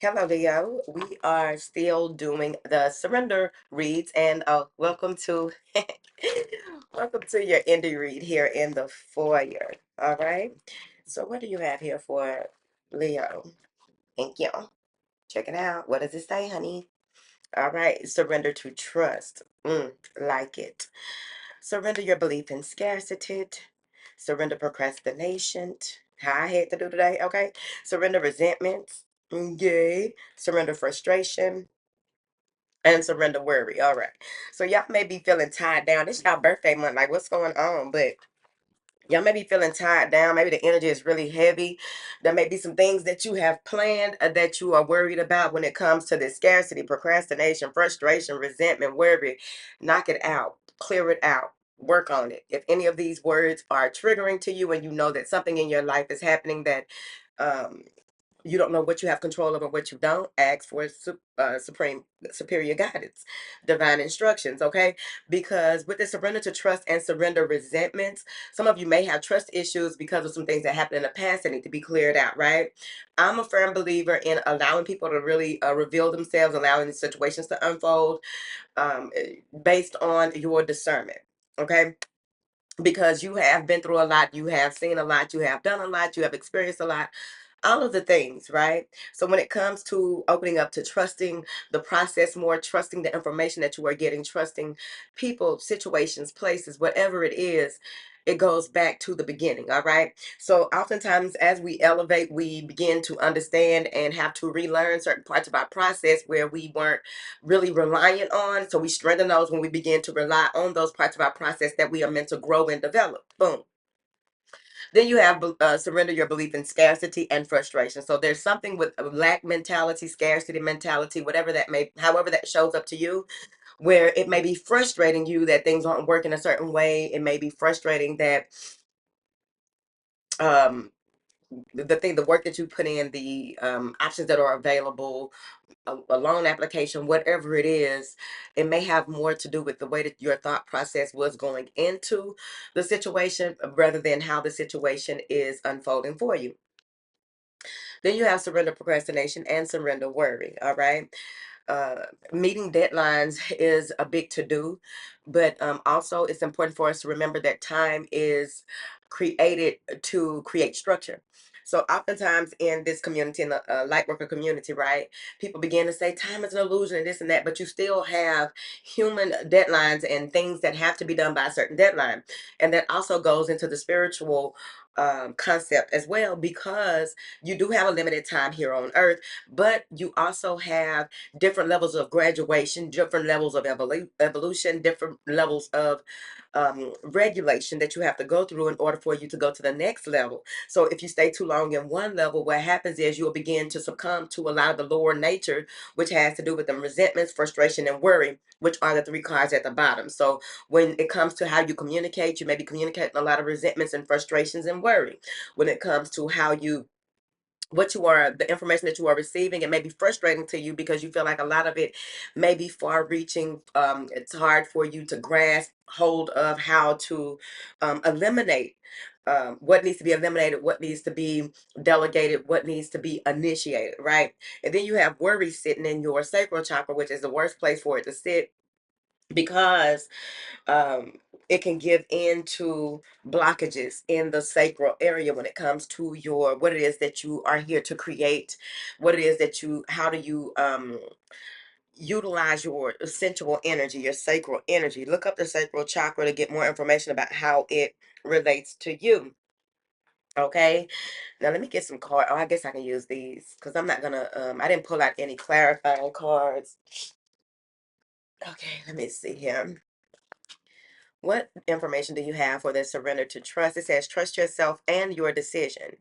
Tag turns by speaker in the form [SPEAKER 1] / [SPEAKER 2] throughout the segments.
[SPEAKER 1] Hello, Leo. We are still doing the surrender reads, and welcome to welcome to your indie read here in the foyer. All right. So, what do you have here for Leo? Thank you. Check it out. What does it say, honey? All right. Surrender to trust. Like it. Surrender your belief in scarcity. Surrender procrastination. How I had to do today. Okay. Surrender resentments. Yay. Surrender frustration and surrender worry. All right. So y'all may be feeling tied down. This y'all birthday month. Like, what's going on? But y'all may be feeling tied down. Maybe the energy is really heavy. There may be some things that you have planned that you are worried about when it comes to this scarcity, procrastination, frustration, resentment, worry. Knock it out. Clear it out. Work on it. If any of these words are triggering to you and you know that something in your life is happening that um, you don't know what you have control of and what you don't, ask for supreme superior guidance, divine instructions. Okay, because with the surrender to trust and surrender resentments, some of you may have trust issues because of some things that happened in the past that need to be cleared out. Right, I'm a firm believer in allowing people to really reveal themselves, allowing the situations to unfold based on your discernment. Okay, because you have been through a lot, you have seen a lot, you have done a lot, you have experienced a lot, all of the things, right? So when it comes to opening up to trusting the process more, trusting the information that you are getting, trusting people, situations, places, whatever it is, it goes back to the beginning. All right. So oftentimes as we elevate, we begin to understand and have to relearn certain parts of our process where we weren't really reliant on. So we strengthen those when we begin to rely on those parts of our process that we are meant to grow and develop. Boom. Then you have surrender your belief in scarcity and frustration. So there's something with a lack mentality, scarcity mentality, whatever that may, however that shows up to you, where it may be frustrating you that things aren't working a certain way. It may be frustrating that um, the work that you put in, the options that are available, a loan application, whatever it is, it may have more to do with the way that your thought process was going into the situation rather than how the situation is unfolding for you. Then you have surrender procrastination and surrender worry. All right. Uh, Meeting deadlines is a big to do, but also it's important for us to remember that time is created to create structure. So oftentimes in this community, in the light worker community, right, people begin to say time is an illusion and this and that, but you still have human deadlines and things that have to be done by a certain deadline. And that also goes into the spiritual concept as well, because you do have a limited time here on earth, but you also have different levels of graduation, different levels of evolution, different levels of regulation that you have to go through in order for you to go to the next level. So if you stay too long in one level, what happens is you'll begin to succumb to a lot of the lower nature, which has to do with the resentments, frustration, and worry, which are the three cards at the bottom. So when it comes to how you communicate, you may be communicating a lot of resentments and frustrations and worry. When it comes to how you what you are, the information that you are receiving, it may be frustrating to you because you feel like a lot of it may be far reaching. It's hard for you to grasp hold of how to eliminate what needs to be eliminated, what needs to be delegated, what needs to be initiated, right? And then you have worry sitting in your sacral chakra, which is the worst place for it to sit, because um, it can give into blockages in the sacral area when it comes to your what it is that you are here to create, what it is that you how do you utilize your sensual energy, your sacral energy. Look up the sacral chakra to get more information about how it relates to you. Okay, now let me get some card. Oh, I guess I can use these because I'm not gonna I didn't pull out any clarifying cards. Okay, let me see here. What information do you have for the surrender to trust? It says, trust yourself and your decision.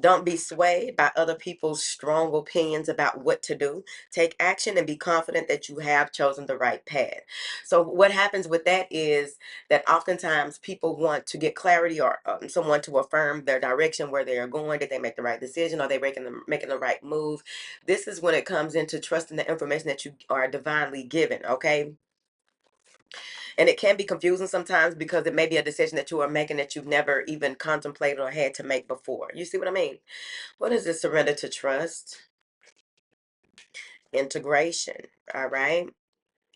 [SPEAKER 1] Don't be swayed by other people's strong opinions about what to do. Take action and be confident that you have chosen the right path. So, what happens with that is that oftentimes people want to get clarity or someone to affirm their direction, where they are going. Did they make the right decision? Are they making the right move? This is when it comes into trusting the information that you are divinely given, okay? And it can be confusing sometimes because it may be a decision that you are making that you've never even contemplated or had to make before. You see what I mean? What is this surrender to trust? integration. All right.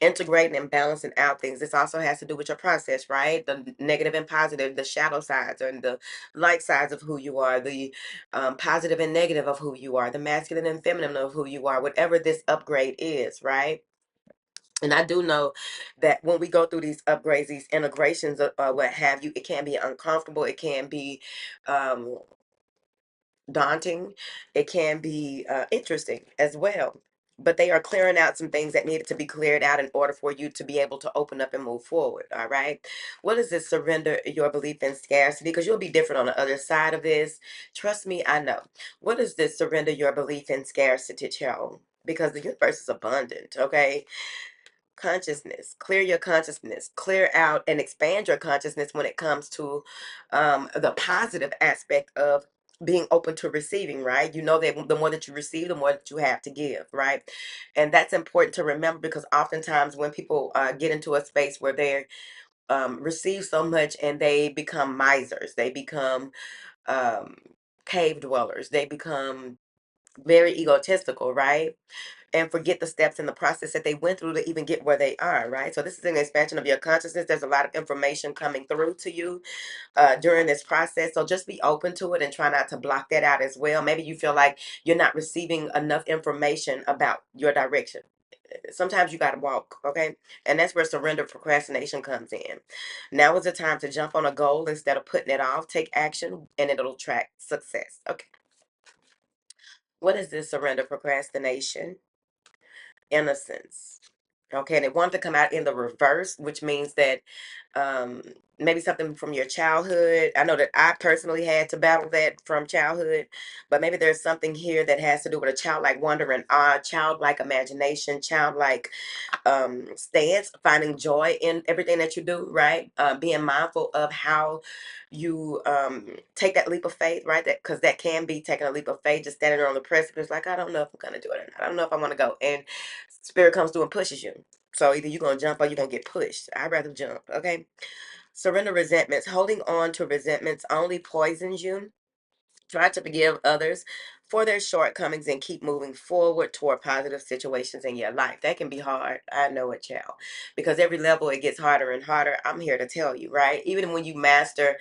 [SPEAKER 1] Integrating and balancing out things. This also has to do with your process, right? The negative and positive, the shadow sides and the light sides of who you are, the positive and negative of who you are, the masculine and feminine of who you are, whatever this upgrade is, right? And I do know that when we go through these upgrades, these integrations, what have you, it can be uncomfortable. It can be um, daunting. It can be interesting as well. But they are clearing out some things that needed to be cleared out in order for you to be able to open up and move forward. All right. What is this? Surrender your belief in scarcity, because you'll be different on the other side of this. Trust me, I know. What is this? Surrender your belief in scarcity, child. Because the universe is abundant. Okay. Consciousness, clear your consciousness, clear out and expand your consciousness when it comes to the positive aspect of being open to receiving, right? You know that the more that you receive, the more that you have to give, right? And that's important to remember, because oftentimes when people get into a space where they receive so much and they become misers, they become um, cave dwellers, they become very egotistical, right? And forget the steps in the process that they went through to even get where they are, right? So this is an expansion of your consciousness. There's a lot of information coming through to you during this process. So just be open to it and try not to block that out as well. Maybe you feel like you're not receiving enough information about your direction. Sometimes you got to walk, okay? And that's where surrender procrastination comes in. Now is the time to jump on a goal instead of putting it off. Take action and it'll track success. Okay. What is this? Surrender procrastination? Innocence. Okay, and they want to come out in the reverse, which means that um, maybe something from your childhood. I know that I personally had to battle that from childhood, but maybe there's something here that has to do with a childlike wonder and awe, childlike imagination, childlike stance, finding joy in everything that you do, right? Being mindful of how you take that leap of faith, right? That, because that can be taking a leap of faith, just standing there on the precipice, like, I don't know if I'm gonna do it or not. I don't know if I want to go. And spirit comes through and pushes you. So either you're gonna jump or you're gonna get pushed. I'd rather jump, okay? Surrender resentments. Holding on to resentments only poisons you. Try to forgive others for their shortcomings and keep moving forward toward positive situations in your life. That can be hard. I know it, child. Because every level it gets harder and harder. I'm here to tell you, right? Even when you master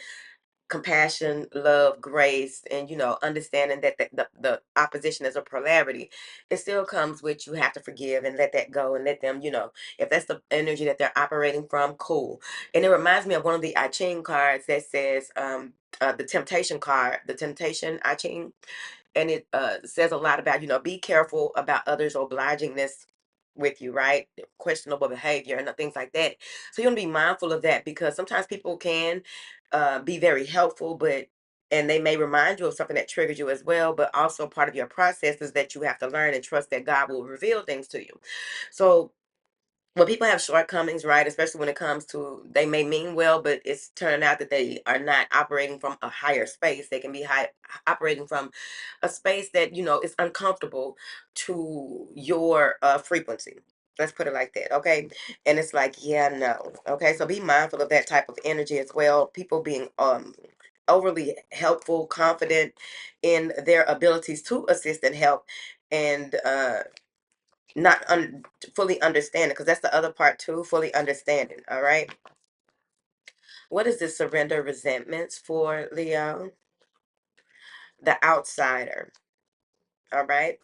[SPEAKER 1] compassion, love, grace, and understanding that the opposition is a polarity, it still comes with, you have to forgive and let that go and let them, if that's the energy that they're operating from, cool. And it reminds me of one of the I Ching cards that says the temptation card, the temptation I Ching, and it says a lot about, be careful about others' obligingness with you, right? Questionable behavior and things like that. So you want to be mindful of that, because sometimes people can be very helpful, but and they may remind you of something that triggered you as well. But also part of your process is that you have to learn and trust that God will reveal things to you. So when people have shortcomings, right, especially when it comes to, they may mean well, but it's turning out that they are not operating from a higher space. They can be operating from a space that is uncomfortable to your frequency. Let's put it like that, okay? And it's like, yeah, no, okay. So be mindful of that type of energy as well. People being overly helpful, confident in their abilities to assist and help, and not fully understanding, because that's the other part too, fully understanding. All right. What is this? Surrender resentments for Leo? The outsider. All right.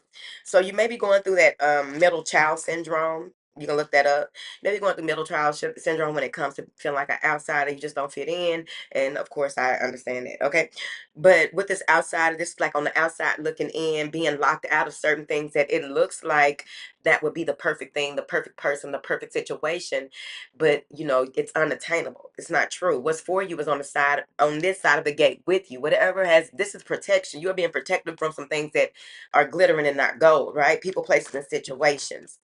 [SPEAKER 1] So you may be going through that middle child syndrome. You can look that up. Maybe going through middle child syndrome when it comes to feeling like an outsider. You just don't fit in. And of course, I understand that. Okay. But with this outsider, this is like on the outside looking in, being locked out of certain things that it looks like that would be the perfect thing, the perfect person, the perfect situation. But, it's unattainable. It's not true. What's for you is on the side, on this side of the gate with you. Whatever has, this is protection. You're being protected from some things that are glittering and not gold, right? People, places, and situations.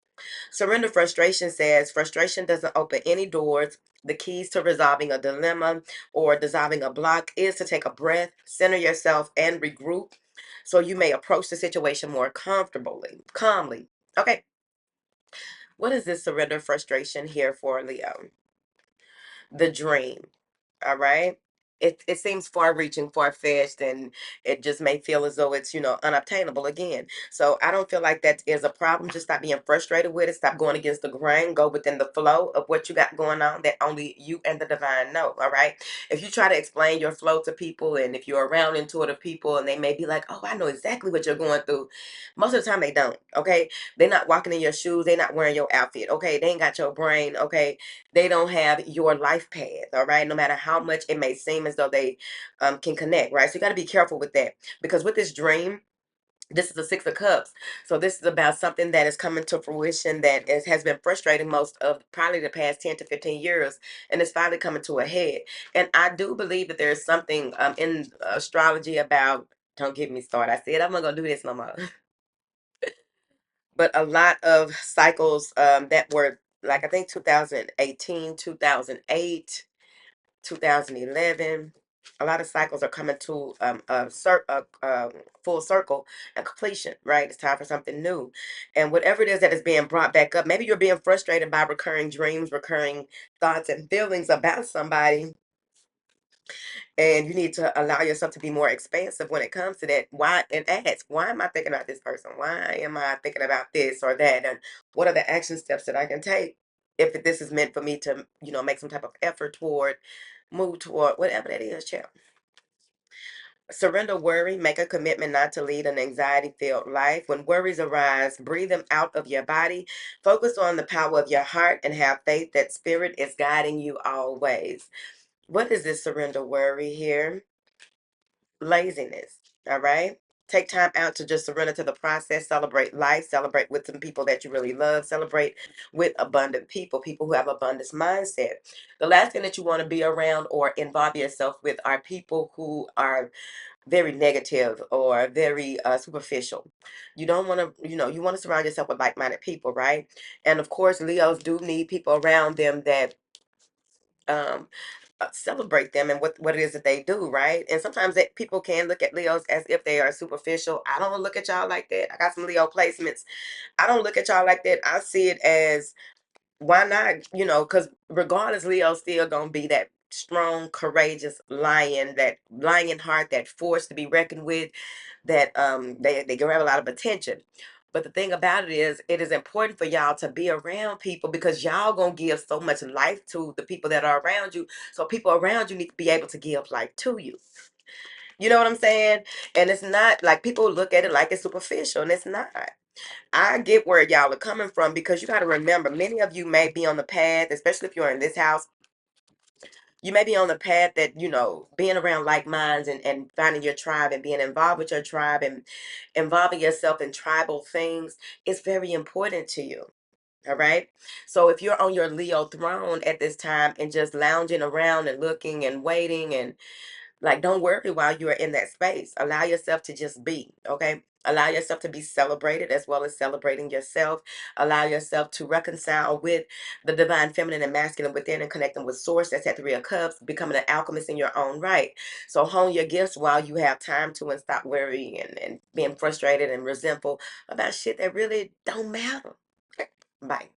[SPEAKER 1] Surrender frustration says frustration doesn't open any doors. The keys to resolving a dilemma or dissolving a block is to take a breath, center yourself, and regroup so you may approach the situation more comfortably, calmly. Okay. What is this surrender frustration here for, Leo? The dream. All right. it seems far reaching, far fetched, and it just may feel as though it's, unobtainable again. So I don't feel like that is a problem. Just stop being frustrated with it. Stop going against the grain. Go within the flow of what you got going on that only you and the divine know. All right. If you try to explain your flow to people, and if you're around intuitive people and they may be like, oh, I know exactly what you're going through. Most of the time they don't. Okay. They're not walking in your shoes. They're not wearing your outfit. Okay. They ain't got your brain. Okay. They don't have your life path. All right. No matter how much it may seem as though they can connect. Right. So you got to be careful with that, because with this dream, this is the Six of Cups. So this is about something that is coming to fruition that has been frustrating most of probably the past 10 to 15 years. And it's finally coming to a head. And I do believe that there's something in astrology about, don't get me started. I said I'm not going to do this no more. But a lot of cycles that were like, I think 2018, 2008, 2011. A lot of cycles are coming to full circle and completion, right? It's time for something new. And whatever it is that is being brought back up, maybe you're being frustrated by recurring dreams, recurring thoughts and feelings about somebody, and you need to allow yourself to be more expansive when it comes to that. Why? And ask, why am I thinking about this person? Why am I thinking about this or that? And what are the action steps that I can take if this is meant for me to, make some type of effort toward, move toward, whatever that is, child. Surrender worry, make a commitment not to lead an anxiety-filled life. When worries arise, breathe them out of your body. Focus on the power of your heart and have faith that spirit is guiding you always. What is this surrender worry here? Laziness. All right. Take time out to just surrender to the process, celebrate life, celebrate with some people that you really love, celebrate with abundant people, people who have abundance mindset. The last thing that you want to be around or involve yourself with are people who are very negative or very superficial. You don't want to, you want to surround yourself with like-minded people, right? And of course, Leos do need people around them that um celebrate them and what it is that they do, right? And sometimes that people can look at Leos as if they are superficial. I don't look at y'all like that. I got some Leo placements. I don't look at y'all like that. I see it as, why not? Because regardless, Leo's still gonna be that strong, courageous lion, that lion heart, that force to be reckoned with, that they grab a lot of attention. But the thing about it is important for y'all to be around people, because y'all gonna give so much life to the people that are around you. So people around you need to be able to give life to you. You know what I'm saying? And it's not like people look at it like it's superficial, and it's not. I get where y'all are coming from, because you got to remember, many of you may be on the path, especially if you're in this house. You may be on the path that, being around like minds, and finding your tribe and being involved with your tribe and involving yourself in tribal things is very important to you. All right. So if you're on your Leo throne at this time and just lounging around and looking and waiting, and like, don't worry while you're in that space. Allow yourself to just be, okay? Allow yourself to be celebrated as well as celebrating yourself. Allow yourself to reconcile with the divine feminine and masculine within, and connecting with source. That's at 3 of Cups, becoming an alchemist in your own right. So hone your gifts while you have time to, and stop worrying and being frustrated and resentful about shit that really don't matter. Bye.